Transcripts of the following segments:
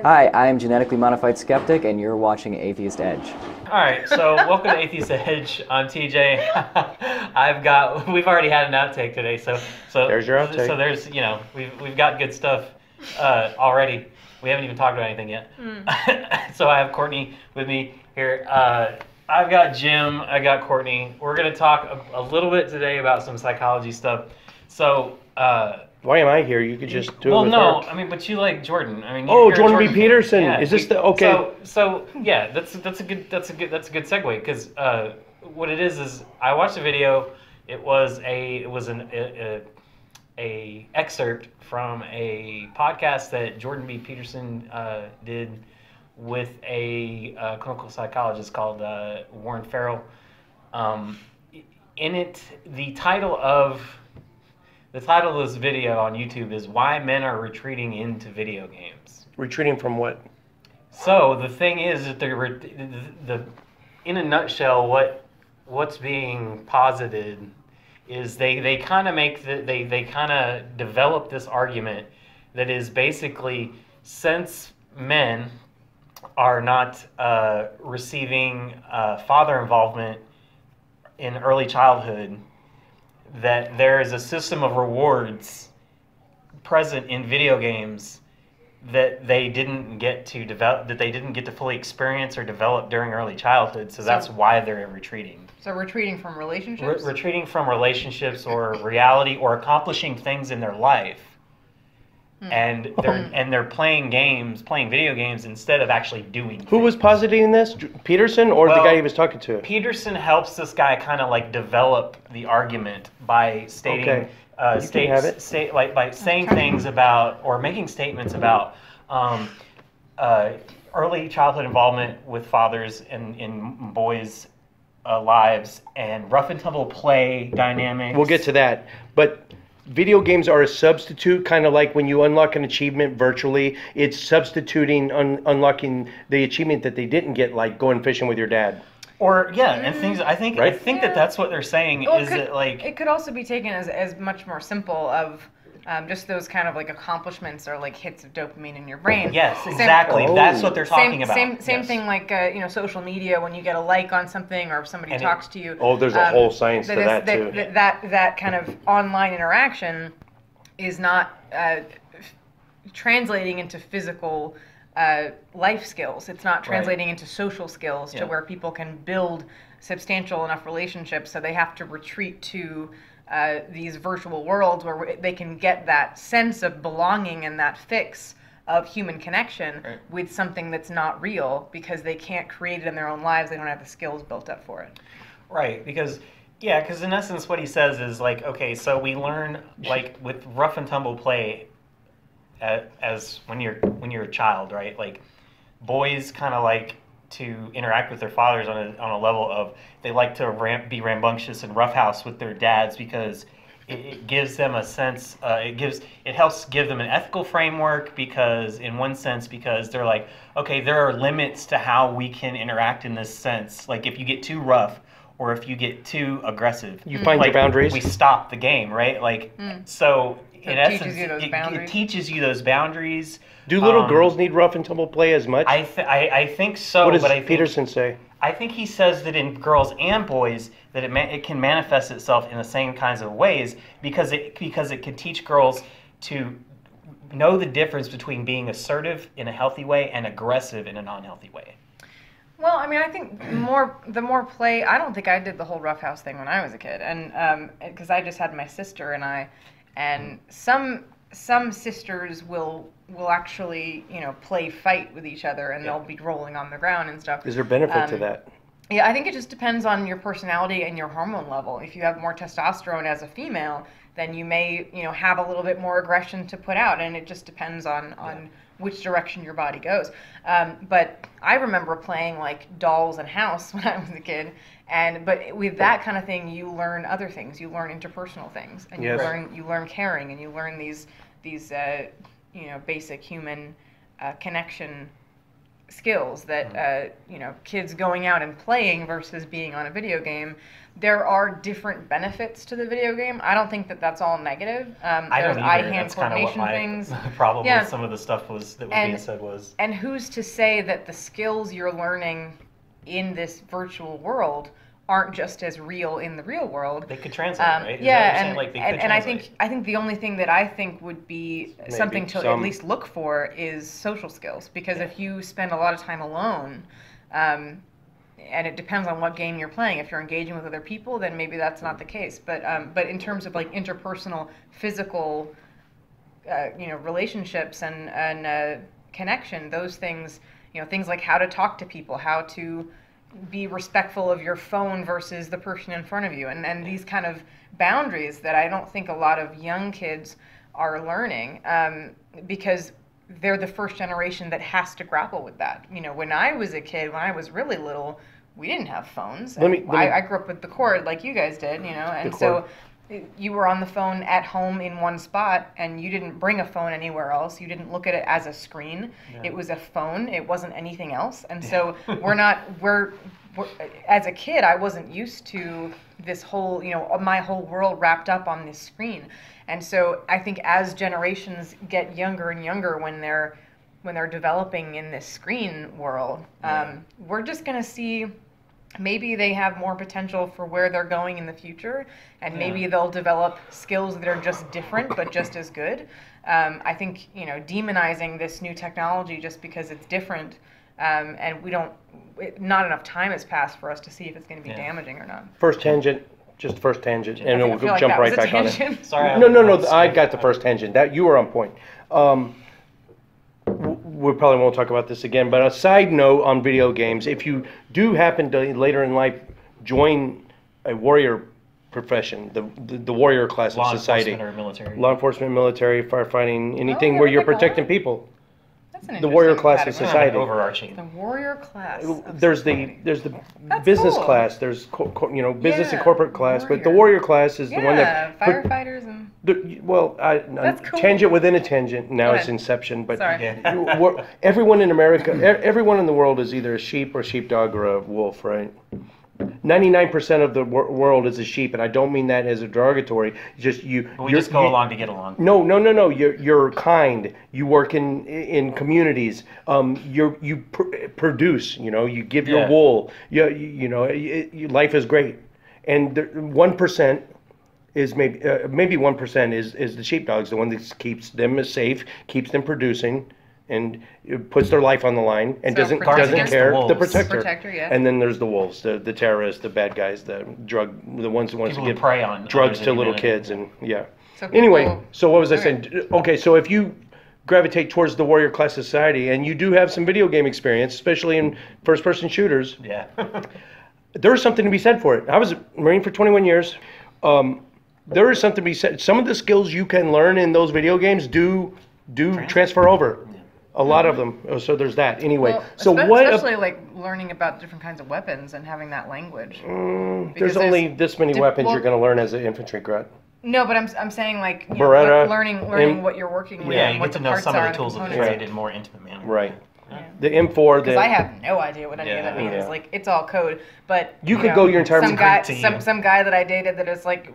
Hi, I'm Genetically Modified Skeptic, and you're watching Atheist Edge. All right, so welcome to Atheist Edge. I'm TJ. We've already had an outtake today, so There's your outtake. So there's, we've got good stuff already. We haven't even talked about anything yet. So I have Courtney with me here. I've got Jim. I got Courtney. We're gonna talk a little bit today about some psychology stuff. So. Why am I here? You could just do it with no, her. I mean, but you like Jordan. I mean, you're Jordan B. Peterson. Yeah, Is this the okay? So yeah, that's a good segue because what it is I watched a video. It was an excerpt from a podcast that Jordan B. Peterson did with a clinical psychologist called Warren Farrell. In it, the title of this video on YouTube is "Why Men Are Retreating into Video Games." Retreating from what? So the thing is that in a nutshell, what's being posited is they kind of they kind of develop this argument that is basically, since men are not receiving father involvement in early childhood, that there is a system of rewards present in video games that they didn't get to develop, that they didn't get to fully experience or develop during early childhood. So that's why they're retreating. So retreating from relationships? Retreating from relationships or reality or accomplishing things in their life. And they're playing video games instead of actually doing things. Who was positing this? Peterson or the guy he was talking to? Peterson helps this guy kind of like develop the argument by stating, by saying things about or making statements about early childhood involvement with fathers in boys' lives and rough and tumble play dynamics. We'll get to that, but. Video games are a substitute, kind of like when you unlock an achievement virtually, it's substituting, unlocking the achievement that they didn't get, like going fishing with your dad. Or, and things, I think that's what they're saying, it could also be taken as much more simple of just those kind of like accomplishments or like hits of dopamine in your brain. Yes, exactly. That's what they're talking about. Same thing like social media, when you get a like on something or if somebody talks to you. Oh, there's a whole science to that too. That kind of online interaction is not translating into physical life skills. It's not translating into social skills to where people can build substantial enough relationships, so they have to retreat to these virtual worlds where they can get that sense of belonging and that fix of human connection with something that's not real because they can't create it in their own lives. They don't have the skills built up for it. Right, because in essence what he says is like, okay, so we learn like with rough and tumble play as when you're a child, right? Like boys kind of like to interact with their fathers on a level of they like to be rambunctious and roughhouse with their dads because it gives them a sense. It helps give them an ethical framework because they're like, okay, there are limits to how we can interact in this sense. Like if you get too rough or if you get too aggressive, you find your boundaries. We stop the game, right? Like so in essence, it teaches you those boundaries. Do little girls need rough and tumble play as much? I think so. What does Peterson say? I think he says that in girls and boys that it can manifest itself in the same kinds of ways because it can teach girls to know the difference between being assertive in a healthy way and aggressive in a non-healthy way. Well, I mean, I think the more play. I don't think I did the whole roughhouse thing when I was a kid, and because I just had my sister and some sisters will actually, play fight with each other and they'll be rolling on the ground and stuff. Is there benefit to that? Yeah, I think it just depends on your personality and your hormone level. If you have more testosterone as a female, then you may, have a little bit more aggression to put out, and it just depends on which direction your body goes. But I remember playing like dolls and house when I was a kid, but with that kind of thing, you learn other things. You learn interpersonal things, and you learn caring, and you learn these basic human connection skills that kids going out and playing versus being on a video game, there are different benefits to the video game. I don't think that that's all negative. I don't There's either. eye-hand That's kind of what coordination my things. problem Yeah. with some of the stuff that was being said was. And who's to say that the skills you're learning in this virtual world aren't just as real in the real world? They could translate, right? Is that what Yeah, you're saying? and, Like, they could and I translate. think the only thing that I think would be something to at least look for is social skills, because if you spend a lot of time alone, and it depends on what game you're playing. If you're engaging with other people, then maybe that's not the case. But in terms of like interpersonal, physical, relationships and connection, those things, things like how to talk to people, how to be respectful of your phone versus the person in front of you, and these kind of boundaries that I don't think a lot of young kids are learning, because they're the first generation that has to grapple with that. When I was a kid, when I was really little, we didn't have phones. I grew up with the cord like you guys did, and so you were on the phone at home in one spot, and you didn't bring a phone anywhere else. You didn't look at it as a screen. Yeah. It was a phone. It wasn't anything else. And so we're as a kid, I wasn't used to this whole, my whole world wrapped up on this screen. And so I think as generations get younger and younger, when they're developing in this screen world, we're just going to see maybe they have more potential for where they're going in the future, and maybe they'll develop skills that are just different but just as good. I think, demonizing this new technology just because it's different, and not enough time has passed for us to see if it's going to be damaging or not. First tangent, and then we'll like jump right back on it. Sorry. No, I got the first tangent. That you were on point. We probably won't talk about this again, but a side note on video games, if you do happen to later in life join a warrior profession, the warrior class of society, law enforcement, military, firefighting, anything where you're protecting people, That's an the warrior interesting class of category. society. Overarching. The warrior class. There's the That's business cool. class. There's business and Yeah, corporate class, but the warrior. warrior class is the one Yeah, that firefighters and. That's cool. tangent within a tangent. Now Go it's ahead. Inception, but Sorry. everyone in America, everyone in the world is either a sheep or sheepdog or a wolf, right? 99% of the world is a sheep, and I don't mean that as a derogatory. Just you. We just go along to get along. No. You're kind. You work in communities. You produce. You give your wool. Life is great, and 1% is maybe 1% is the sheepdogs, the one that keeps them safe, keeps them producing, and it puts their life on the line, and doesn't care. The The protector. Protector, yeah. And then there's the wolves, the terrorists, the bad guys, the ones who want to People who give prey on drugs others to in little humanity. kids, and So Anyway, people- so what was I Okay. saying? Okay, so if you gravitate towards the warrior class society, and you do have some video game experience, especially in first-person shooters, Yeah. there is something to be said for it. I was a Marine for 21 years. There is something to be said. Some of the skills you can learn in those video games do transfer over. A lot of them. So there's that. Anyway, Well, so especially like learning about different kinds of weapons and having that language. there's only this many weapons you're going to learn as an infantry grad. No, but I'm saying like Beretta, learning what you're working with. Yeah, and you what get to the know parts some of are the and tools of the components. trade in a more intimate manner. Right. Yeah. The M4. Because I have no idea what any of that Yeah. means. Yeah. Like it's all code, but You could go your entire some guy, to you. some guy that I dated that is like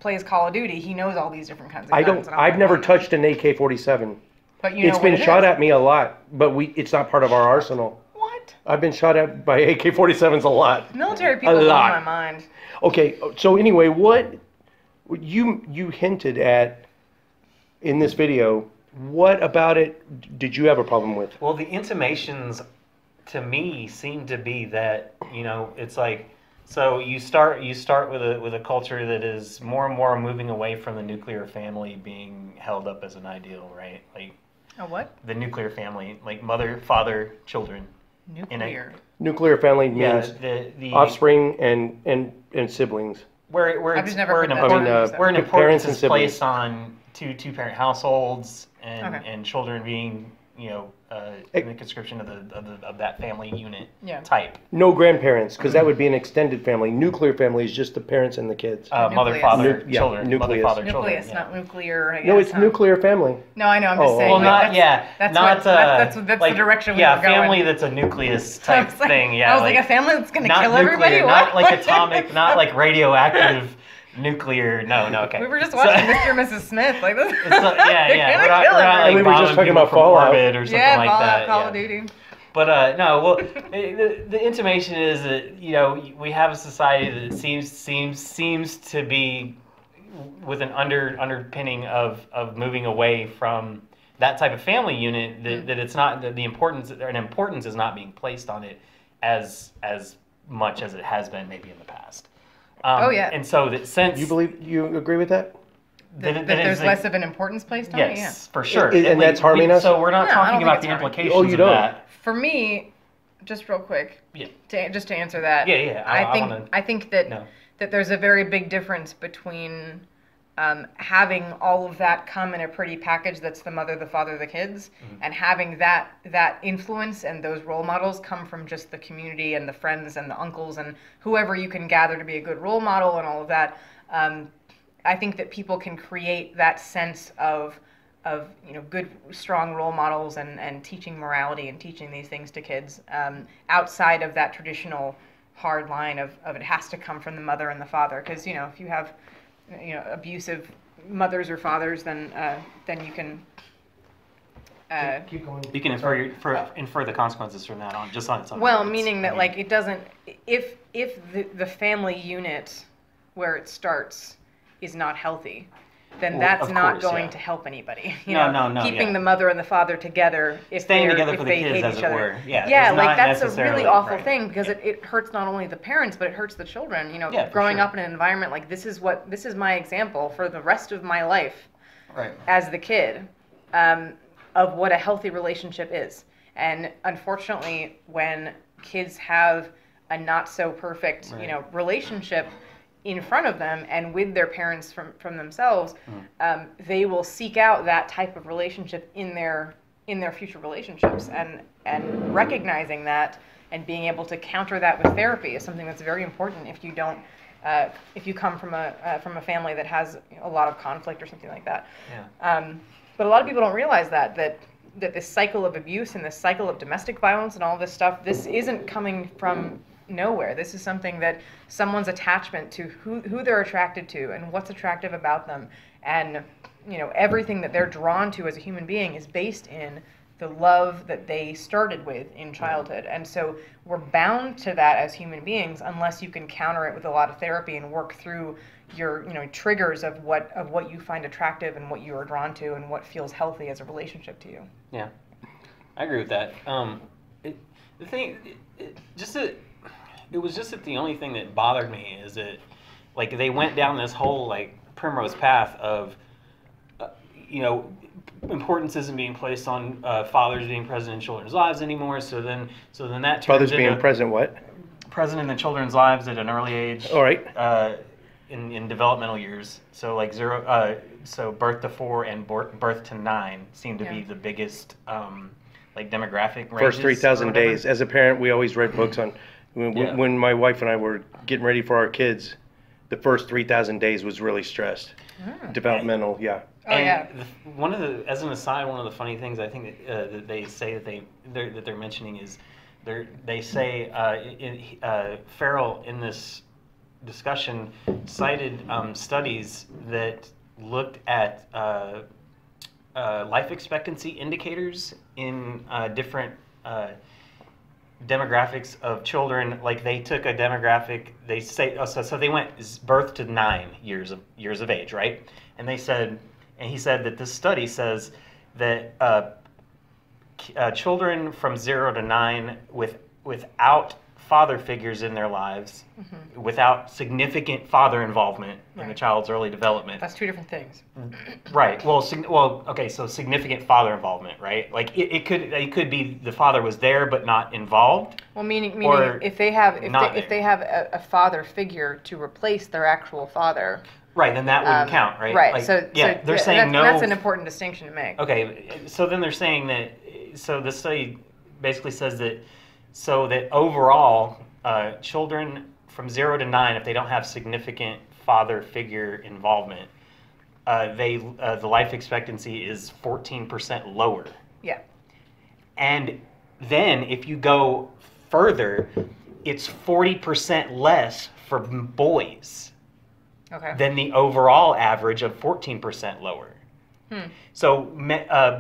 plays Call of Duty. He knows all these different kinds of guns. and I'm I've like, never "Oh, touched an AK-47. But you know It's what been it shot is. at me a lot, but it's not part of our arsenal. What? I've been shot at by AK-47s a lot. Military people blow lot. my mind. Okay, so anyway, what you hinted at in this video, what about it did you have a problem with? Well, the intimations to me seem to be that, it's like, so you start with a culture that is more and more moving away from the nuclear family being held up as an ideal, right? Like A what? the nuclear family, like mother, father, children. Nuclear. Nuclear family means the offspring and siblings. where I've it's just never where heard an that important term. where an Parents importance and is siblings. placed on two parent households and Okay. children being in the description of that family unit Yeah. type. No grandparents, because that would be an extended family. Nuclear family is just the parents and the kids. Mother, Nucleus. father, Yeah, children. Mother, nucleus. father, children. Nucleus, not nuclear. I No, guess, it's huh? nuclear family. No, I know. I'm just Oh, saying. Well, not that's not that's like, the direction we yeah, were going. family that's a nucleus I type was like- thing. Yeah, I was like, a family that's gonna not kill nuclear, everybody. not What? like atomic, not like radioactive nuclear. No, okay. We were just watching Mr. and Mrs. Smith. Like this. It's not, yeah, They're yeah. gonna We're not, kill we're not everybody. like And we were just bombing talking people about from Fallout. orbit or something Yeah, like Fallout, that. Call yeah. of Duty. But no, well, the intimation is that we have a society that seems to be with an underpinning of moving away from that type of family unit. That it's not that the importance is not being placed on it as much as it has been maybe in the past. Oh, yeah. And so that since You agree with that? That there's less of an importance placed on it. Yeah. yes, for sure, And that's harming us? So we're not No, I talking don't about think the it's harming. implications Oh, you of don't? that. For me, just real quick, Yeah. just to answer that. Yeah. I think that No. that there's a very big difference between having all of that come in a pretty package that's the mother, the father, the kids, and having that influence and those role models come from just the community and the friends and the uncles and whoever you can gather to be a good role model and all of that. I think that people can create that sense of good, strong role models and teaching morality and teaching these things to kids outside of that traditional hard line of it has to come from the mother and the father. Because if you have abusive mothers or fathers, then you can. Keep going. You can infer the consequences from that on just on its own. Well, merits. meaning that I mean, like it doesn't. If the family unit where it starts is not healthy, then Well, that's of not course, going yeah. to help anybody. No, Keeping yeah. the mother and the father together if Staying they're- together if for the they kids, hate as each it other. were. Yeah, Yeah, it's like not that's a necessarily- really awful right. thing because it hurts not only the parents but it hurts the children. Yeah, for growing sure. up in an environment like this is my example for the rest of my life Right. as the kid of what a healthy relationship is. And unfortunately, when kids have a not so perfect, Right. relationship in front of them and with their parents from themselves, they will seek out that type of relationship in their future relationships. And recognizing that and being able to counter that with therapy is something that's very important if you don't. If you come from a family that has a lot of conflict or something like that. Yeah. But a lot of people don't realize that this cycle of abuse and this cycle of domestic violence and all this stuff, this isn't coming from nowhere. This is something that someone's attachment to who they're attracted to and what's attractive about them. And, everything that they're drawn to as a human being is based in the love that they started with in childhood. And so we're bound to that as human beings unless you can counter it with a lot of therapy and work through your triggers of what you find attractive and what you are drawn to and what feels healthy as a relationship to you. Yeah, I agree with that. It was just that the only thing that bothered me is that, like, they went down this whole like primrose path of, importance isn't being placed on fathers being present in children's lives anymore. So then that turns Fathers being into present, what? present in the children's lives at an early age. All right. In developmental years, so like so birth to 4 and birth to 9 seem to be the biggest like demographic ranges. First 3,000 or whatever. days. As a parent, we always read books on when my wife and I were getting ready for our kids. The first 3,000 days was really stressed. Developmental, yeah. Oh, yeah. As an aside, one of the funny things I think that they say that they're mentioning is they say Farrell in this discussion cited studies that looked at life expectancy indicators in different demographics of children. Like they took a demographic, they say so they went birth to 9 years of age, right? And he said that this study says that children from 0 to 9 without father figures in their lives, without significant father involvement in the child's early development. That's two different things. Right. Well, okay. So significant father involvement, right? Like it could be the father was there but not involved. Well, meaning Or if they have not if they have a father figure to replace their actual father. Right. Then that wouldn't count, right? Right. Like, so they're saying no. That's an important distinction to make. Okay. So then they're saying that so this study basically says that overall, children from 0 to 9, if they don't have significant father figure involvement, the life expectancy is 14% lower. Yeah. And then if you go further, it's 40% less for boys than the overall average of 14% lower. So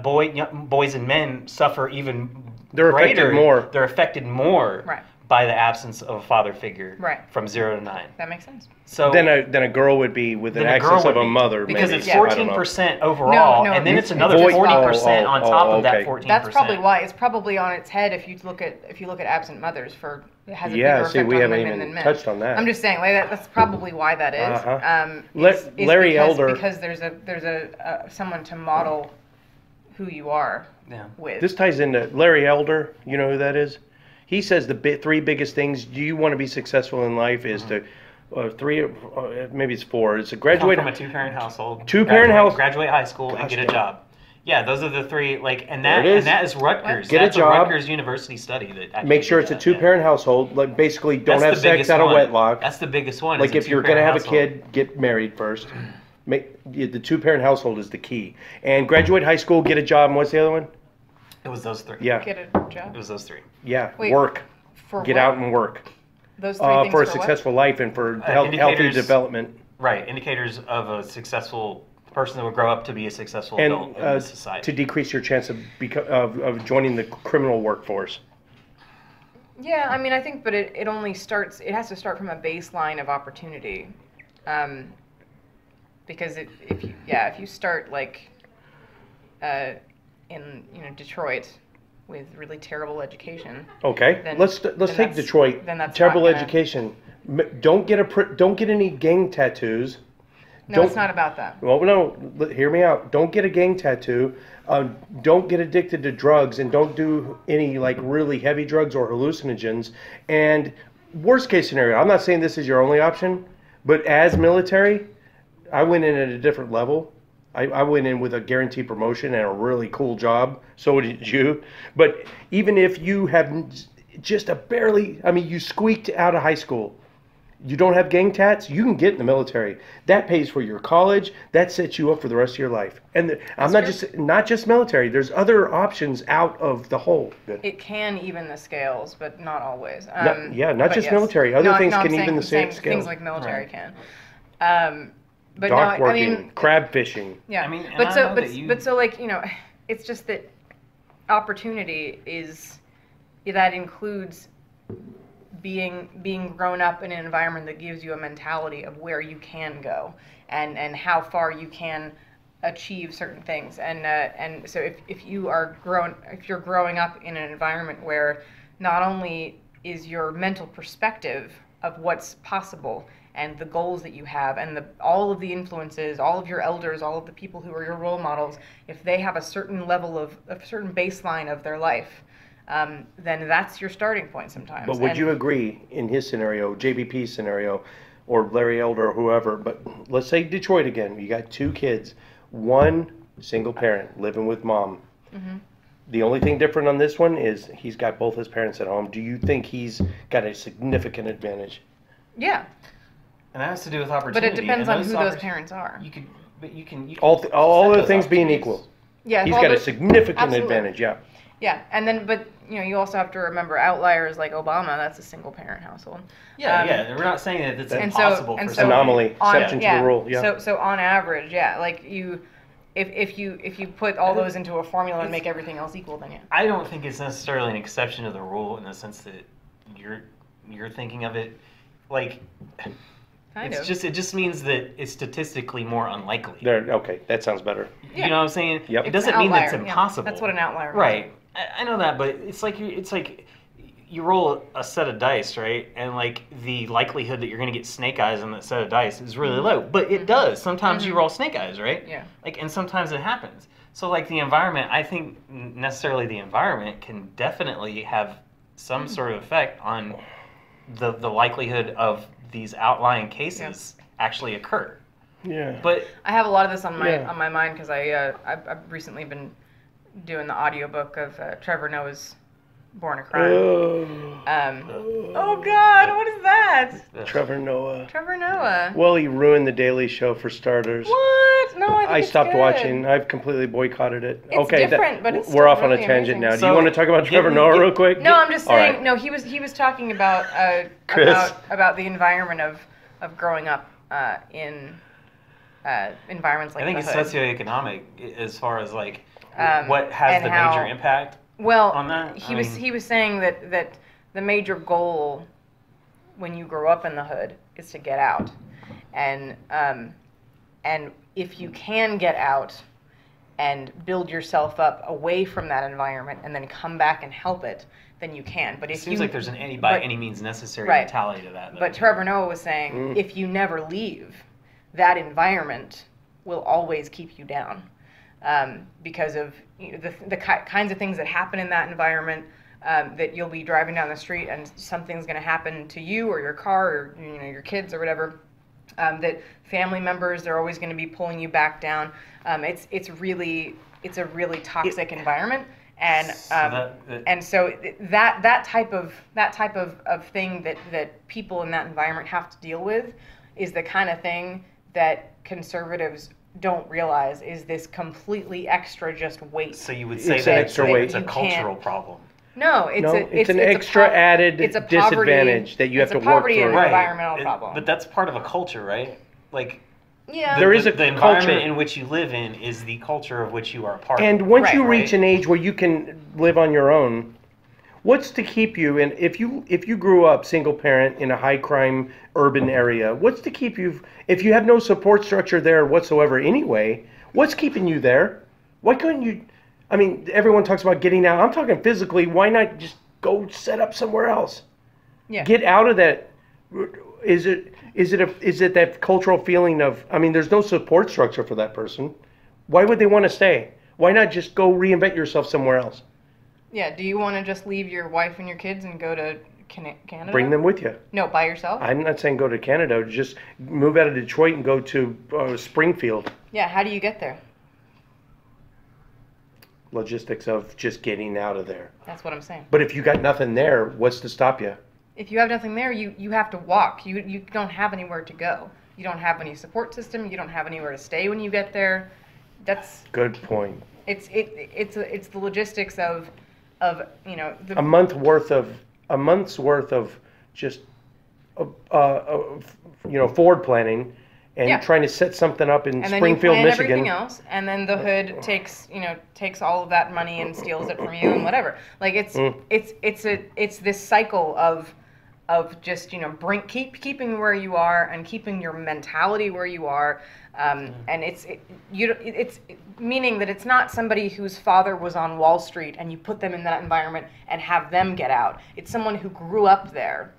boys and men suffer even They're greater. affected more. They're affected more by the absence of a father figure from 0 to 9. That makes sense. So then a girl would be with an access of a mother, because maybe. it's 14% overall, and then it's another 40% on top of that 14%. That's probably why it's probably on its head if you look at absent mothers for it has a bigger effect we on haven't women even than men. touched on that. I'm just saying that's probably why that is. Larry Elder, because there's a someone to model who you are with. This ties into Larry Elder. You know who that is? He says the three biggest things you want to be successful in life is to maybe it's 4. It's a graduate from a 2-parent household. Graduate high school and get a job. Yeah, those are the 3. And that is Rutgers. Get a job. Rutgers University study that. Make sure it's a 2-parent household. Like basically, don't have sex out of wedlock. That's the biggest one. Like if you're gonna have a kid, get married first. The 2-parent household is the key. And graduate high school, get a job. And what's the other one? It was those 3. Yeah. Get a job. It was those 3. Yeah. Wait, work. For get what? out and work. Those 3 things for a what? successful life and for healthy development. Right. Indicators of a successful person that would grow up to be a successful adult in this society. To decrease your chance of joining the criminal workforce. Yeah, I mean, I think, but it only starts. It has to start from a baseline of opportunity, because if you start like in Detroit with really terrible education. Okay, let's take Detroit. Then that's terrible education. Don't get any gang tattoos. No, it's not about that. Well, no, hear me out. Don't get a gang tattoo. Don't get addicted to drugs, and don't do any like really heavy drugs or hallucinogens. And worst case scenario, I'm not saying this is your only option, but as military, I went in at a different level. I went in with a guaranteed promotion and a really cool job. So did you. But even if you have just you squeaked out of high school. You don't have gang tats, you can get in the military. That pays for your college. That sets you up for the rest of your life. And I'm not just military. There's other options out of the whole. Good. It can even the scales, but not always. Not just military. Other things can even the scales. Things like military can. But dock no, working, I mean, crab fishing. Yeah, I mean, but so like it's just that opportunity that includes being grown up in an environment that gives you a mentality of where you can go and how far you can achieve certain things. And so if you're growing up in an environment where not only is your mental perspective of what's possible and the goals that you have and all of the influences, all of your elders, all of the people who are your role models, if they have a certain level of a certain baseline of their life, then that's your starting point sometimes. But would you agree in his scenario, JBP's scenario, or Larry Elder or whoever, but let's say Detroit again, you got 2 kids, 1 single parent living with mom. Mm-hmm. The only thing different on this one is he's got both his parents at home. Do you think he's got a significant advantage? Yeah. And that has to do with opportunity. But it depends on who those parents are. You can all other things being equal. Yeah, he's got a significant advantage. Yeah. Yeah, and then, but you also have to remember outliers like Obama. That's a single parent household. Yeah. We're not saying that it's impossible for some anomaly, exception to the rule. Yeah. So on average, like if you put all those into a formula and make everything else equal, then yeah. I don't think it's necessarily an exception to the rule in the sense that you're thinking of it like. It just means that it's statistically more unlikely. Okay, that sounds better. You know what I'm saying? Yep. It doesn't mean that it's impossible. Yeah, that's what an outlier means. Right. I know that, but it's like you roll a set of dice, right? And like the likelihood that you're going to get snake eyes on that set of dice is really low. But it does. Sometimes you roll snake eyes, right? Yeah. And sometimes it happens. So like the environment, I think necessarily the environment can definitely have some sort of effect on the likelihood of these outlying cases actually occur. Yeah. But I have a lot of this on my mind because I've recently been doing the audiobook of Trevor Noah's Born a Crime. Oh God, what is that? Trevor Noah. Trevor Noah. Well, he ruined the Daily Show for starters. What? No, I think I it's stopped good. watching. I've completely boycotted it. It's different, but it's we're still off on a really tangent amazing. now. Do you want to talk about Trevor Noah real quick? No, I'm just All saying. right. No, he was talking about Chris. about the environment of growing up in environments like I think the it's hood. socioeconomic as far as like what and has the how- major impact Well, on that. he was saying that the major goal when you grow up in the hood is to get out, and if you can get out and build yourself up away from that environment and then come back and help it, then you can. But It if seems you, like there's an any means necessary Right. mentality to that. Though. But Trevor Noah was saying if you never leave, that environment will always keep you down because of the kinds of things that happen in that environment. That you'll be driving down the street and something's going to happen to you or your car or your kids or whatever. That family members, they're always going to be pulling you back down. It's a really toxic environment, and so that type of thing that people in that environment have to deal with is the kind of thing that conservatives don't realize is this completely extra just weight. So you would say It's an that extra weight. it's a You cultural can't- problem. No, it's an a extra added it's a poverty- disadvantage that you have it's a to work poverty and through. environmental problem. But that's part of a culture, right? Like Yeah. There is a the environment culture. in which you live in is the culture of which you are a part And of. once Right. you reach Right. an age where you can live on your own, what's to keep you? And if you grew up single parent in a high crime urban area, what's to keep you? If you have no support structure there whatsoever anyway, what's keeping you there? Why couldn't you? I mean, everyone talks about getting out. I'm talking physically. Why not just go set up somewhere else? Yeah. Get out of that. Is it that cultural feeling of? I mean, there's no support structure for that person. Why would they want to stay? Why not just go reinvent yourself somewhere else? Yeah. Do you want to just leave your wife and your kids and go to Canada? Bring them with you. No, by yourself. I'm not saying go to Canada. Just move out of Detroit and go to Springfield. Yeah. How do you get there? Logistics of just getting out of there. That's what I'm saying. But if you got nothing there, what's to stop you? If you have nothing there, you have to walk. You don't have anywhere to go. You don't have any support system. You don't have anywhere to stay when you get there. That's Good point. it's the logistics of A month's worth of just forward planning and Yeah. trying to set something up in and then Springfield, you plan Michigan. everything else, and then the hood takes all of that money and steals it from you and whatever. Like it's this cycle of just keeping where you are and keeping your mentality where you are, and it's meaning that it's not somebody whose father was on Wall Street and you put them in that environment and have them get out. It's someone who grew up there,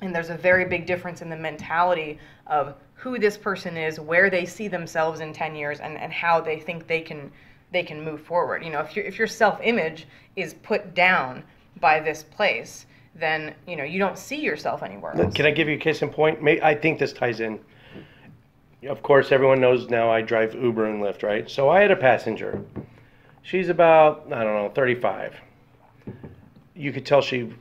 and there's a very big difference in the mentality of who this person is, where they see themselves in 10 years, and how they think they can move forward. If your self-image is put down by this place, then you don't see yourself anywhere else. Can I give you a case in point? I think this ties in. Of course, everyone knows now I drive Uber and Lyft, right? So I had a passenger. She's about, 35. You could tell she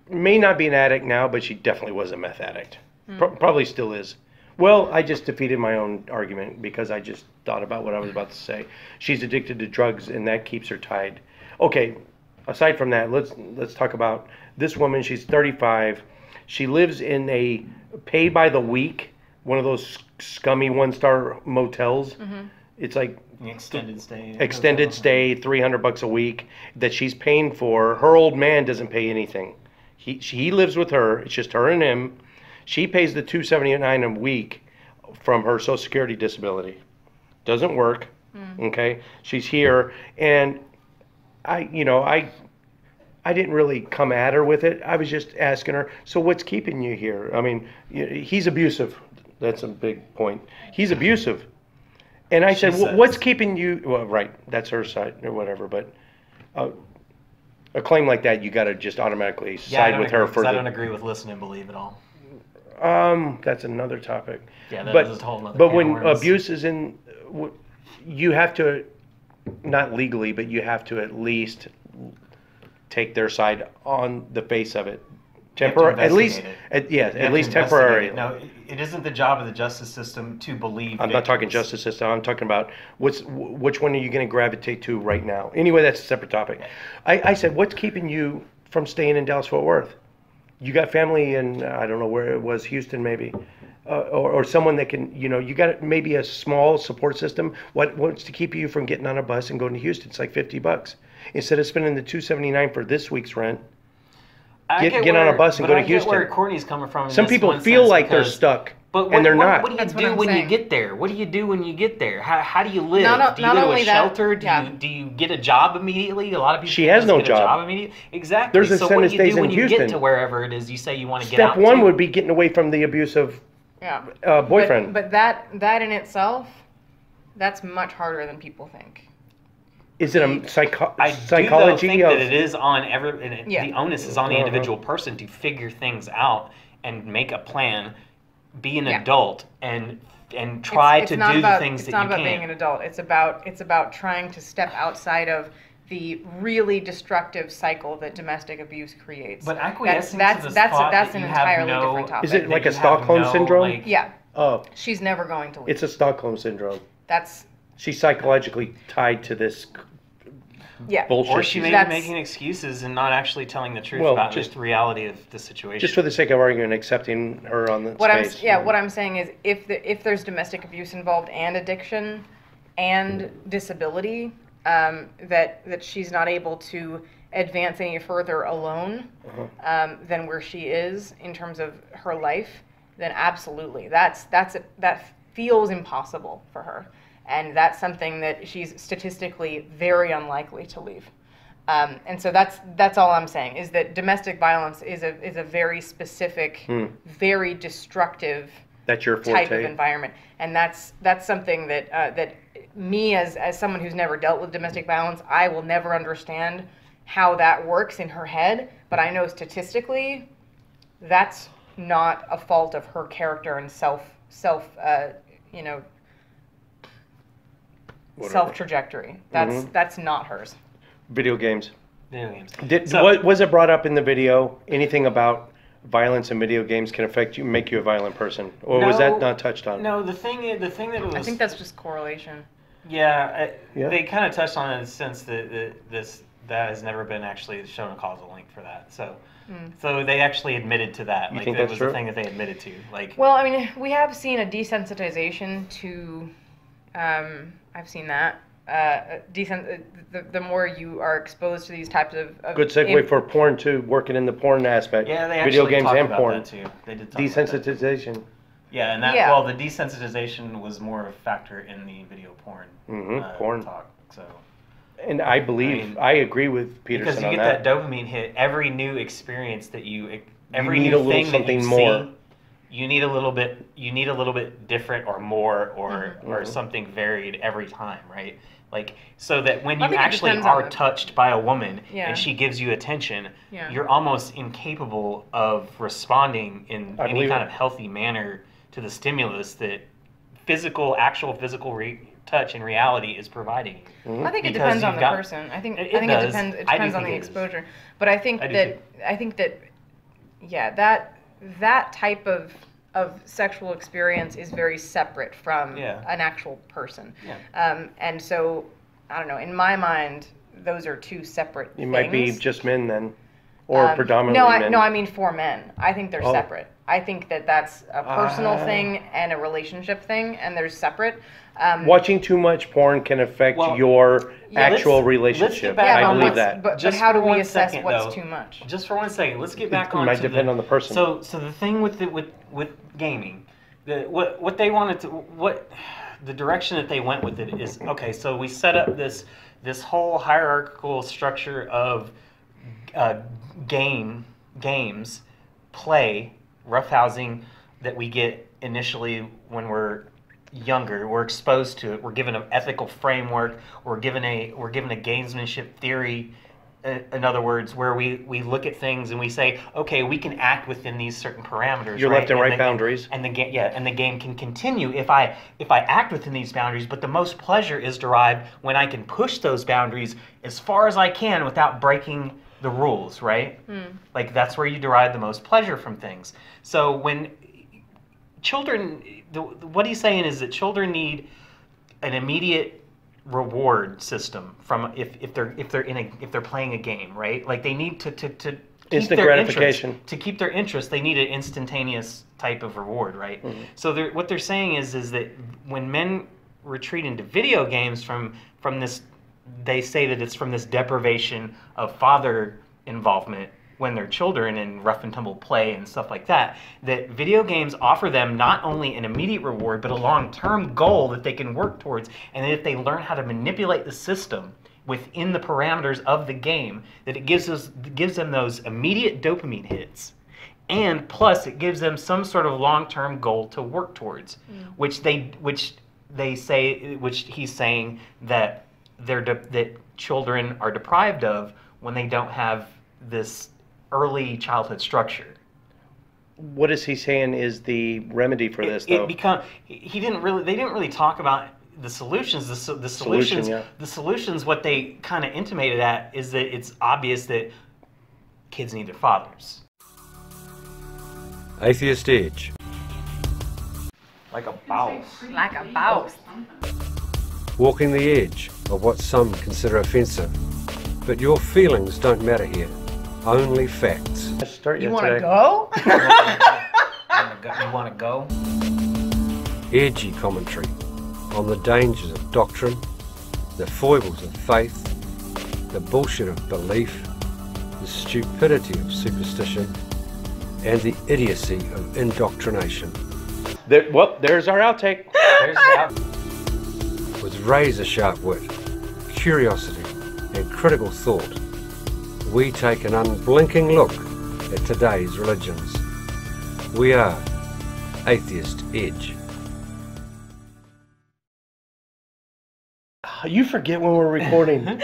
may not be an addict now, but she definitely was a meth addict. Probably still is. Well, I just defeated my own argument because I just thought about what I was about to say. She's addicted to drugs, and that keeps her tied. Okay, aside from that, let's talk about this woman. She's 35. She lives in a pay by the week, one of those scummy one-star motels. Mm-hmm. It's like Extended stay. extended stay, $300 a week that she's paying for. Her old man doesn't pay anything. He lives with her. It's just her and him. She pays the $279 a week from her Social Security disability. Doesn't work. Okay, she's here, and I didn't really come at her with it. I was just asking her, so what's keeping you here? I mean, he's abusive. That's a big point. He's abusive. And I said, what's keeping you? Well, right, that's her side or whatever. But a claim like that, you got to just automatically side with her for I don't agree with listen and believe at all. That's another topic. Yeah, that but, is a whole nother But can when of worms. abuse is in, you have to not legally, but you have to at least take their side on the face of it. At least, at least temporary. No, it isn't the job of the justice system to believe. I'm not talking justice system. I'm talking about which one are you going to gravitate to right now? Anyway, that's a separate topic. I said, what's keeping you from staying in Dallas-Fort Worth? You got family in, I don't know where it was, Houston maybe, or someone that can, you got maybe a small support system. What's to keep you from getting on a bus and going to Houston? It's like $50 instead of spending the $279 for this week's rent. Get on a bus and go to Houston. Where Courtney's coming from. Some people feel like they're stuck, and they're not. What do you do when you get there? What do you do when you get there? How do you live? Do you go to a shelter? Do you get a job immediately? A lot of people. She has no job immediately. Exactly. There's so what do you do when you Houston. get to wherever it is you say you want to get out? Step one would be getting away from the abusive boyfriend. But that in itself, that's much harder than people think. Is it a psychology? I do think that it is on the onus is on the individual person to figure things out and make a plan, be an adult, and try to do the things that you can. It's not about being an adult. It's about trying to step outside of the really destructive cycle that domestic abuse creates. But acquiescing that's to the thought that's an entirely different topic. Is it like a Stockholm syndrome? Yeah. Oh. She's never going to leave. It's a Stockholm syndrome. She's psychologically tied to this bullshit. Or she may be making excuses and not actually telling the truth about just the reality of the situation. Just for the sake of arguing, accepting her on the space. What I'm saying is if there's domestic abuse involved and addiction and disability, that she's not able to advance any further alone than where she is in terms of her life, then absolutely. That feels impossible for her. And that's something that she's statistically very unlikely to leave. And so that's all I'm saying, is that domestic violence is a very specific, very destructive type of environment. And that's something that me as someone who's never dealt with domestic violence, I will never understand how that works in her head. But I know statistically, that's not a fault of her character and self trajectory. That's not hers. Video games. So, was it brought up in the video? Anything about violence in video games can make you a violent person, or was that not touched on? No, the thing that was. I think that's just correlation. Yeah, they kind of touched on it in the sense that that has never been actually shown a causal link for that. So. So they actually admitted to that. You think that that's was true? the thing that they admitted to. Well, I mean, we have seen a desensitization to. I've seen that. The more you are exposed to these types of good segue for porn too. Working in the porn aspect. Yeah, they video actually games talked and about porn that too. They did talk desensitization. About that. Yeah, and well, the desensitization was more of a factor in the video porn. Porn talk. So. And I agree with Peterson because you on get that dopamine hit. Every new experience that every need new a little thing something that you more. see, you need a little bit different or more or something varied every time, right? Like, so that when you actually are touched by a woman and she gives you attention, you're almost incapable of responding in any kind of healthy manner to the stimulus that actual physical touch in reality is providing. I think it depends on the person. I think it depends on the exposure. But I think that that type of sexual experience is very separate from an actual person. And so, I don't know, in my mind, those are two separate things. You might be just men then, or predominantly men. No, I mean for men. I think they're separate. I think that's a personal thing and a relationship thing, and they're separate. Watching too much porn can affect your actual relationship. I believe that. But how do we assess what's too much? Just for 1 second, let's get back on. It might depend on the person. So the thing with gaming, what they wanted to the direction that they went with it is okay. So we set up this whole hierarchical structure of games, play, roughhousing that we get initially when we're younger. We're exposed to it. We're given an ethical framework. We're given a gamesmanship theory in other words, where we look at things and we say, okay, we can act within these certain parameters. Your left and right boundaries. And the game, yeah, and the game can continue if I act within these boundaries. But the most pleasure is derived when I can push those boundaries as far as I can without breaking the rules, right? Like that's where you derive the most pleasure from things. So when children, what he's saying is that children need an immediate reward system from if they're playing a game, right? Like they need to keep instant their gratification. interest, to keep their interest, they need an instantaneous type of reward, right? So what they're saying is that when men retreat into video games from this, they say that it's from this deprivation of father involvement when they're children and rough and tumble play and stuff like that, that video games offer them not only an immediate reward, but a long-term goal that they can work towards. And that if they learn how to manipulate the system within the parameters of the game, that it gives them those immediate dopamine hits. And plus, it gives them some sort of long-term goal to work towards, which he's saying that that children are deprived of when they don't have this early childhood structure. What is he saying is the remedy for this, though? They didn't really talk about the solutions. The solutions, yeah. The solutions. What they kind of intimated at is that it's obvious that kids need their fathers. Atheist Edge. Like a boss. Like a boss. Walking the edge of what some consider offensive. But your feelings don't matter here. Only facts. You want to go? You want to go? Edgy commentary on the dangers of doctrine, the foibles of faith, the bullshit of belief, the stupidity of superstition, and the idiocy of indoctrination. There's our outtake. With razor-sharp wit, curiosity, and critical thought, we take an unblinking look at today's religions. We are Atheist Edge. You forget when we're recording. You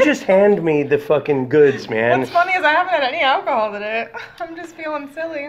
just hand me the fucking goods, man. What's funny is I haven't had any alcohol today. I'm just feeling silly.